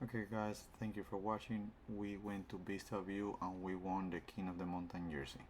Okay guys, thank you for watching. We went to Vista View and we won the King of the Mountain jersey.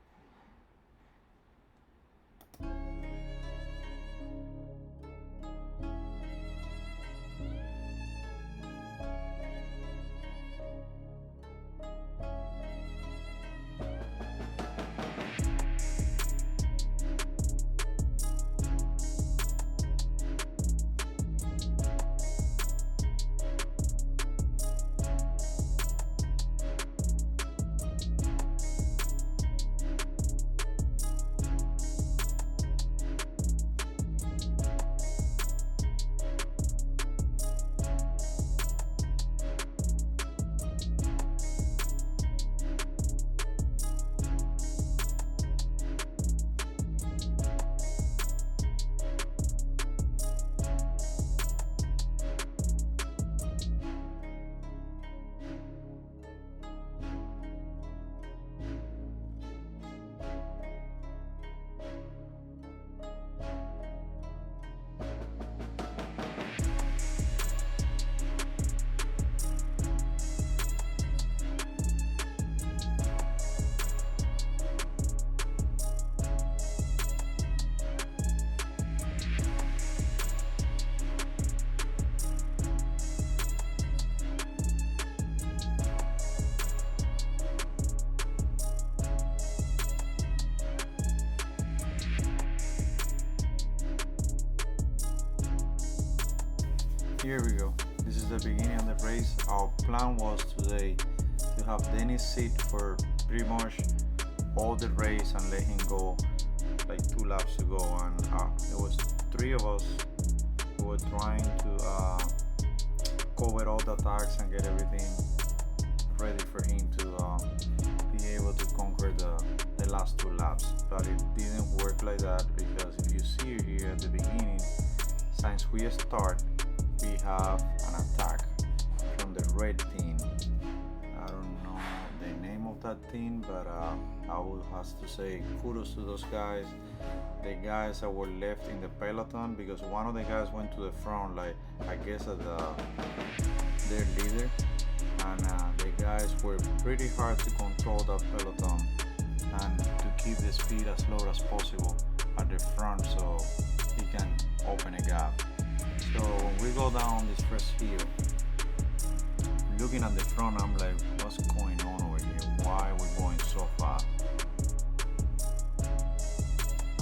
Here we go. This is the beginning of the race. Our plan was today to have Dennis sit for pretty much all the race and let him go like 2 laps to go. And there was 3 of us who were trying to cover all the attacks and get everything ready for him to be able to conquer the last 2 laps. But it didn't work like that because if you see here at the beginning, since we start, we have an attack from the red team. I don't know the name of that team, but I would have to say kudos to those guys. The guys that were left in the peloton, because one of the guys went to the front, like I guess as their leader, and the guys were pretty hard to control that peloton and to keep the speed as low as possible at the front so he can open a gap. So when we go down this first hill, looking at the front, I'm like, what's going on over here? Why are we going so fast?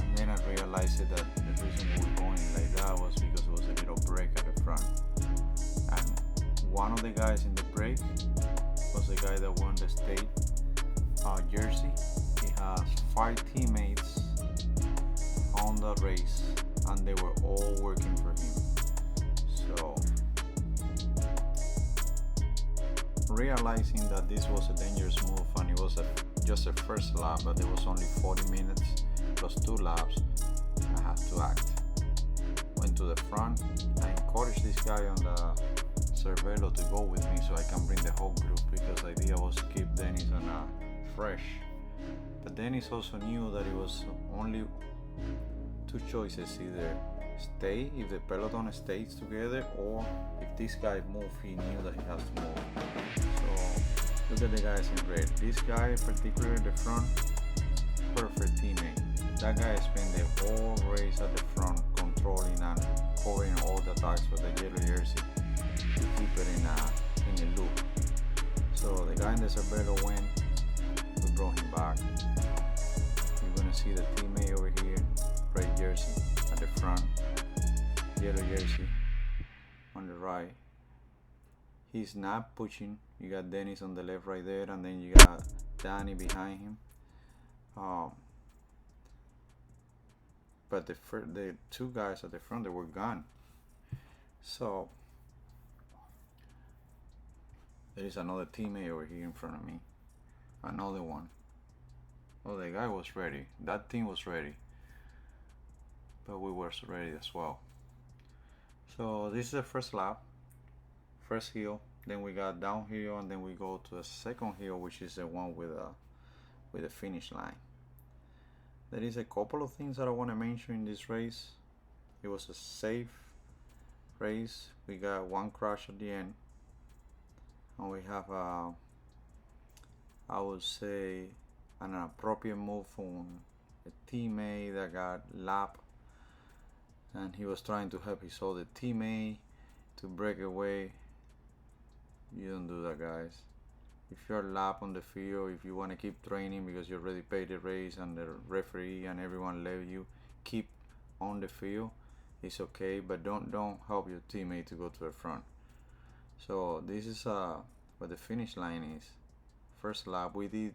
And then I realized that the reason we were going like that was because it was a little break at the front. And one of the guys in the break was the guy that won the state jersey. He has 5 teammates on the race and they were all working for him. So realizing that this was a dangerous move and it was just a first lap, but there was only 40 minutes plus 2 laps, I had to act. Went to the front. I encouraged this guy on the Cervelo to go with me so I can bring the whole group, because the idea was to keep Dennis on fresh. But Dennis also knew that it was only 2 choices: either stay if the peloton stays together, or if this guy moves, he knew that he has to move. So look at the guys in red. This guy, particularly in the front, perfect teammate. That guy spent the whole race at the front controlling and covering all the attacks for the yellow jersey to keep it in a loop. So the guy in the Cervelo went, we brought him back. You're gonna see the teammate over here, red jersey at the front, yellow jersey on the right. He's not pushing. You got Dennis on the left right there, and then you got Danny behind him. But the 2 guys at the front, they were gone. So there is another teammate over here in front of me. Another one. Oh, the guy was ready. That team was ready. But we were ready as well. So this is the first lap, first hill. Then we got downhill, and then we go to the second hill, which is the one with the finish line. There is a couple of things that I want to mention in this race. It was a safe race. We got 1 crash at the end. and we have I would say an appropriate move from a teammate that got lapped, and he was trying to help his other teammate to break away. You don't do that, guys. If you're lapped on the field, if you want to keep training because you already paid the race and the referee and everyone let you keep on the field, it's okay, but don't help your teammate to go to the front. So this is where the finish line is. First lap we did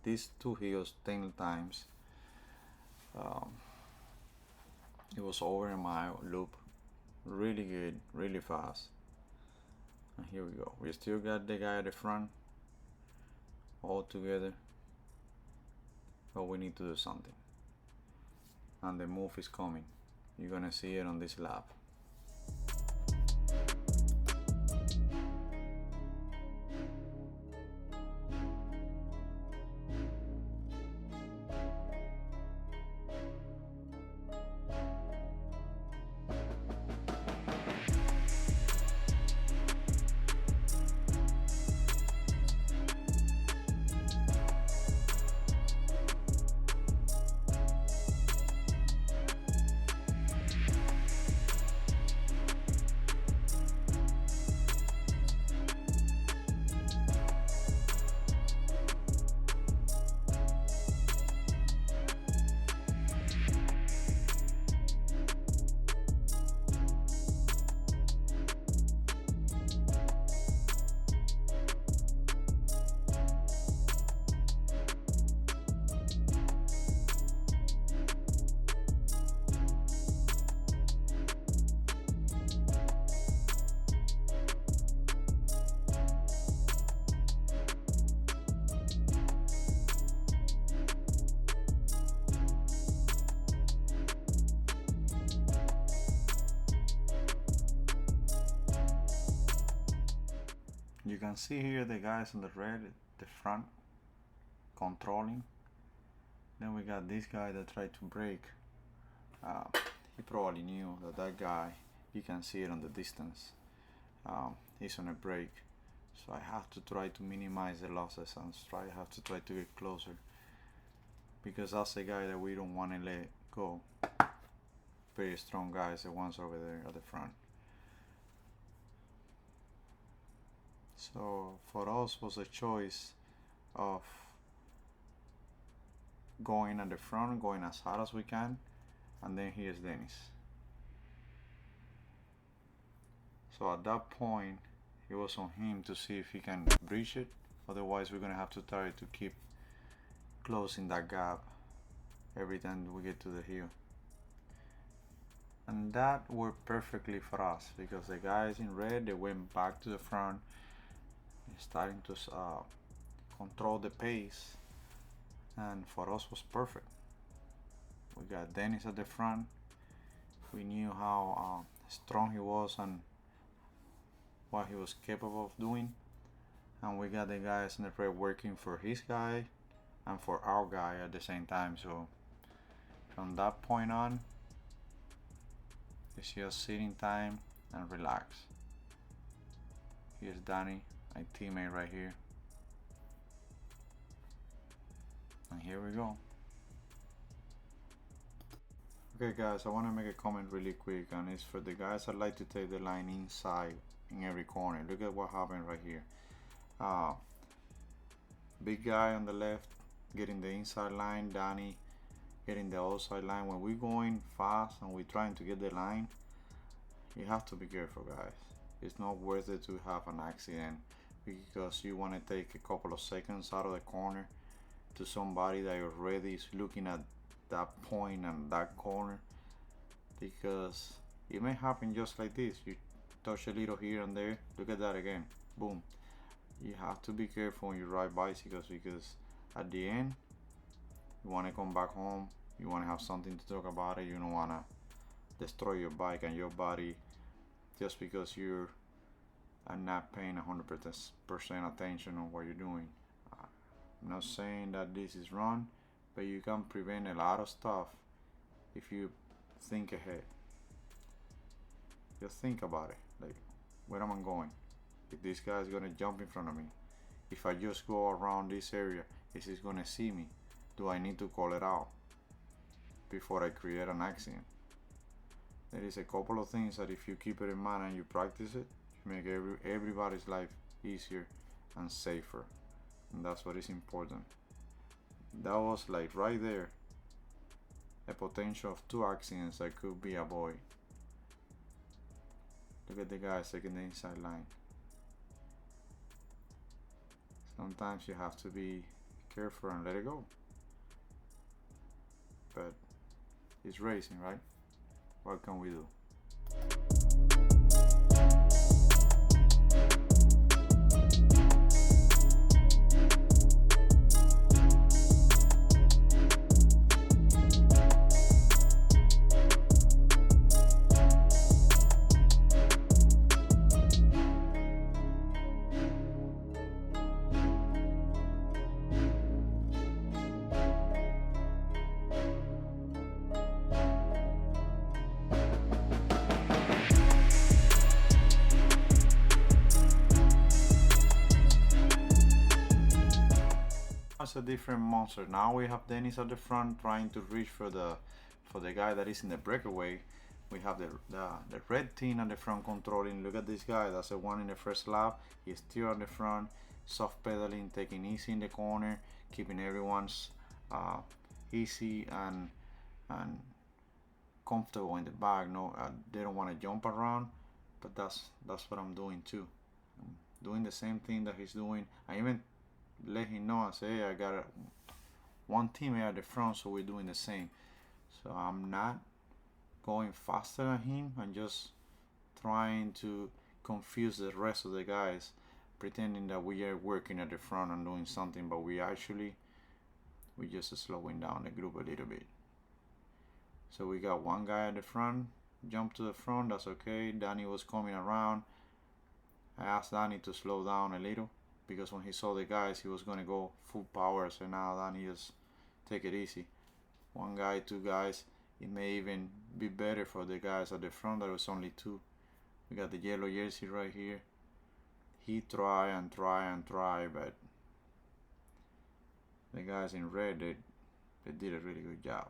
these two hills 10 times. um, it was over a mile loop, really good, really fast. And here we go, we still got the guy at the front all together, but we need to do something, and the move is coming. You're gonna see it on this lap. You can see here the guys on the red, the front, controlling. Then we got this guy that tried to brake. He probably knew that guy, you can see it on the distance, he's on a brake. So I have to try to minimize the losses and have to try to get closer, because that's the guy that we don't want to let go. Very strong guys, the ones over there at the front. So for us was a choice of going at the front, going as hard as we can, and then here's Dennis. So at that point it was on him to see if he can breach it, otherwise we're gonna have to try to keep closing that gap every time we get to the hill. And that worked perfectly for us, because the guys in red, they went back to the front, starting to control the pace, and for us was perfect. We got Dennis at the front. We knew how strong he was and what he was capable of doing, and we got the guys in the red working for his guy and for our guy at the same time. So from that point on, it's just sitting time and relax. Here's Danny, my teammate right here. And here we go. Okay guys, I want to make a comment really quick, and it's for the guys that like to take the line inside in every corner. Look at what happened right here. Big guy on the left getting the inside line, Danny getting the outside line. When we're going fast and we're trying to get the line, you have to be careful, guys. It's not worth it to have an accident because you want to take a couple of seconds out of the corner to somebody that already is looking at that point and that corner, because it may happen just like this. You touch a little here and there, look at that again, boom. You have to be careful when you ride bicycles, because at the end you want to come back home, you want to have something to talk about it. You don't want to destroy your bike and your body just because you're not paying 100% attention on what you're doing. I'm not saying that this is wrong, but you can prevent a lot of stuff if you think ahead. Just think about it, like, where am I going? if this guy is gonna jump in front of me. If I just go around this area, is he gonna see me? Do I need to call it out before I create an accident? There is a couple of things that if you keep it in mind and you practice it, you make everybody's life easier and safer. And that's what is important. That was like right there, a potential of 2 accidents that could be avoided. Look at the guy taking the inside line. Sometimes you have to be careful and let it go. But it's racing, right? What can we do? It's a different monster. Now we have Dennis at the front trying to reach for the guy that is in the breakaway. We have the red team at the front controlling. Look at this guy, that's the one in the first lap. He's still at the front, soft pedaling, taking easy in the corner, keeping everyone's easy and comfortable in the back. No, they don't want to jump around, but that's what I'm doing too. I'm doing the same thing that he's doing. I even let him know and say, hey, I got one teammate at the front, so we're doing the same. So I'm not going faster than him. I'm just trying to confuse the rest of the guys, pretending that we are working at the front and doing something, but we're just slowing down the group a little bit. So we got one guy at the front, jump to the front, that's okay. Danny was coming around. I asked Danny to slow down a little, because when he saw the guys, he was going to go full power. So now Danny just take it easy. One guy, 2 guys. It may even be better for the guys at the front. There was only 2. We got the yellow jersey right here. He try, but the guys in red, they did a really good job.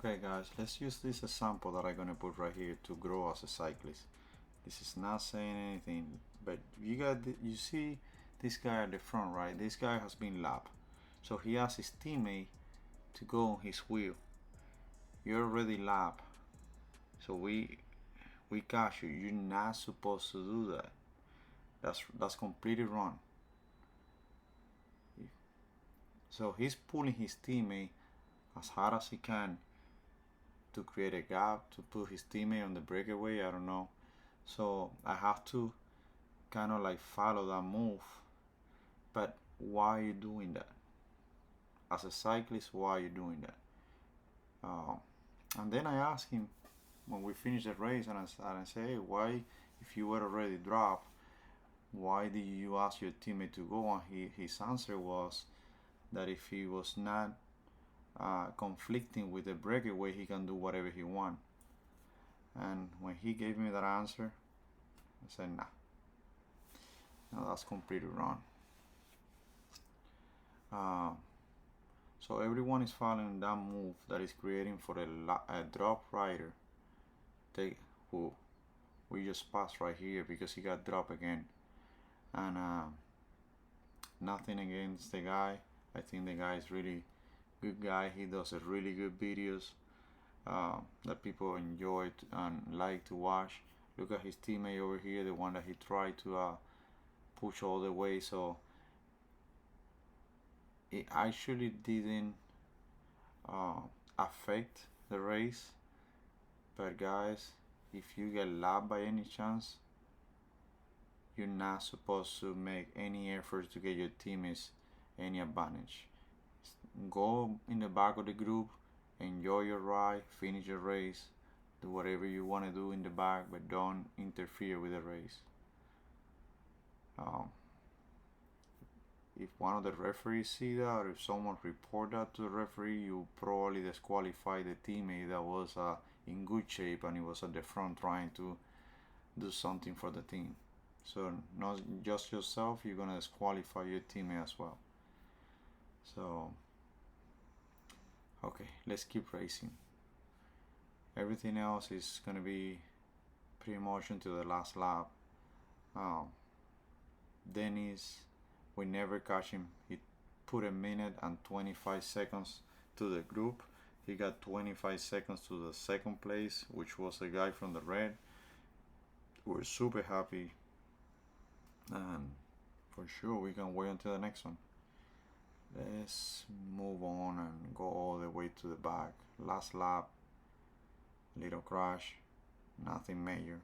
Okay guys, let's use this example that I'm gonna put right here to grow as a cyclist. This is not saying anything, but you see this guy at the front, right? This guy has been lapped, so he asks his teammate to go on his wheel. You're already lapped, so we catch you. You're not supposed to do that. That's completely wrong. So he's pulling his teammate as hard as he can to create a gap, to put his teammate on the breakaway. I don't know. So I have to kind of like follow that move. But why are you doing that? As a cyclist, why are you doing that? And then I asked him when we finished the race, and I say, hey, why, if you were already dropped, why did you ask your teammate to go? And his answer was that if he was not conflicting with the breakaway, he can do whatever he wants. And when he gave me that answer, I said, nah, no, that's completely wrong. So everyone is following that move that is creating for a drop rider. Who we just passed right here because he got dropped again. And nothing against the guy. I think the guy is really good guy. He does a really good videos that people enjoy and like to watch. Look at his teammate over here, the one that he tried to push all the way. So it actually didn't affect the race. But guys, if you get lapped by any chance, you're not supposed to make any effort to get your teammates any advantage. Go in the back of the group, enjoy your ride, finish your race, do whatever you want to do in the back, but don't interfere with the race. If one of the referees see that, or if someone report that to the referee, you probably disqualify the teammate that was in good shape and he was at the front trying to do something for the team. So not just yourself, you're gonna disqualify your teammate as well. So okay, let's keep racing. Everything else is gonna be pretty much into the last lap. Dennis, we never catch him. He put 1 minute and 25 seconds to the group. He got 25 seconds to the second place, which was the guy from the red. We're super happy, and for sure we can wait until the next one. Let's move on and go all the way to the back. Last lap, little crash, nothing major.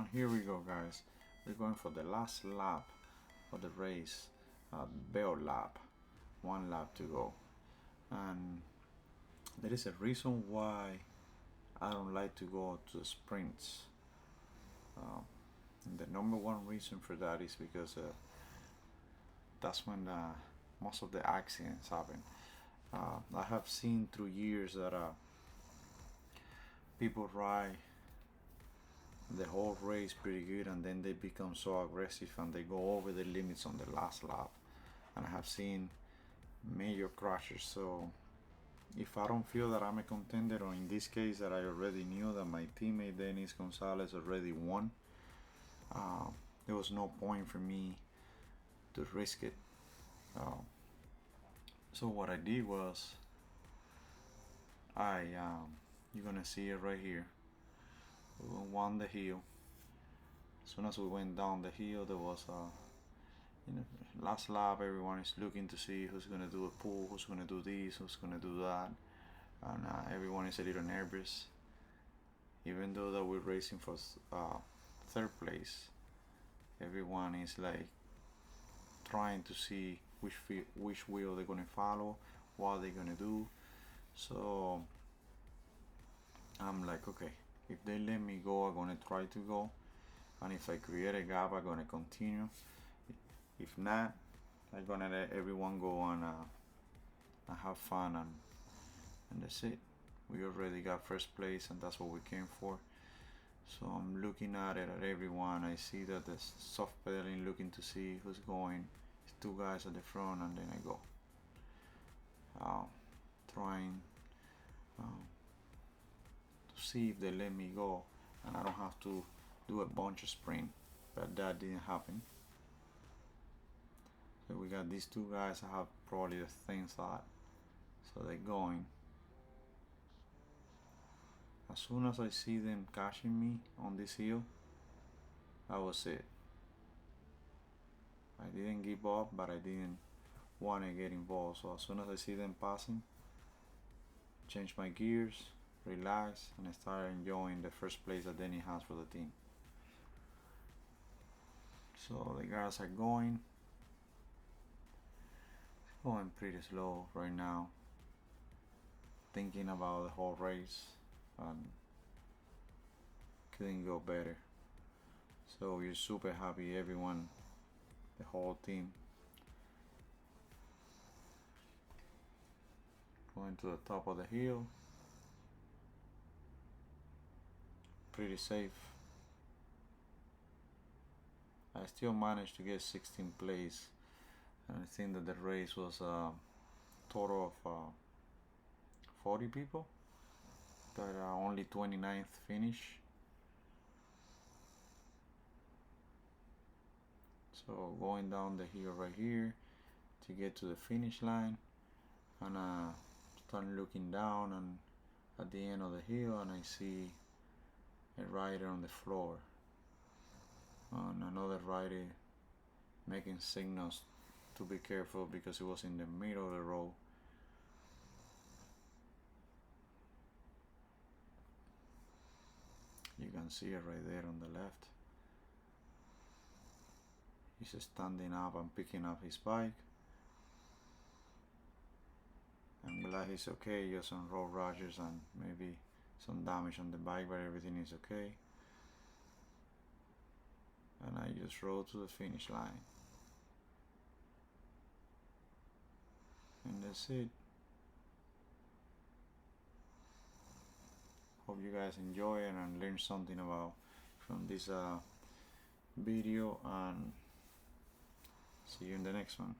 And here we go, guys. We're going for the last lap of the race, bell lap. One lap to go. And there is a reason why I don't like to go to the sprints. And the number one reason for that is because that's when most of the accidents happen. I have seen through years that people ride the whole race pretty good and then they become so aggressive and they go over the limits on the last lap. And I have seen major crashes. So if I don't feel that I'm a contender, or in this case that I already knew that my teammate Dennis Gonzalez already won, there was no point for me to risk it. So what I did was, you're gonna see it right here. We won the hill. As soon as we went down the hill, there was last lap. Everyone is looking to see who's gonna do a pull, who's gonna do this, who's gonna do that, and everyone is a little nervous. Even though that we're racing for third place, everyone is like trying to see which wheel they're gonna follow, what they're gonna do. So I'm like, okay, if they let me go, I'm gonna try to go, and if I create a gap, I'm gonna continue. If not, I'm gonna let everyone go and have fun, and that's it. We already got first place, and that's what we came for. So I'm looking at it at everyone. I see that the soft pedaling, looking to see who's going. It's two guys at the front, and then I go. Trying to see if they let me go, and I don't have to do a bunch of sprint. But that didn't happen. So we got these two guys. I have probably the same thought. So they're going. As soon as I see them catching me on this hill, that was it. I didn't give up, but I didn't want to get involved. So as soon as I see them passing, change my gears, relax, and I start enjoying the first place that Denny has for the team. So the guys are going pretty slow right now, thinking about the whole race, and couldn't go better. So we're super happy, everyone, the whole team. Going to the top of the hill, pretty safe. I still managed to get 16th place, and I think that the race was a total of 40 people, but only 29th finish. So going down the hill right here to get to the finish line, and start looking down, and at the end of the hill, and I see a rider on the floor, and another rider making signals to be careful because it was in the middle of the road. You can see it right there on the left. He's standing up and picking up his bike. I'm glad he's okay, just some road rashes and maybe some damage on the bike, but everything is okay. And I just rode to the finish line. And that's it. Hope you guys enjoy it and learn something from this video, and see you in the next one.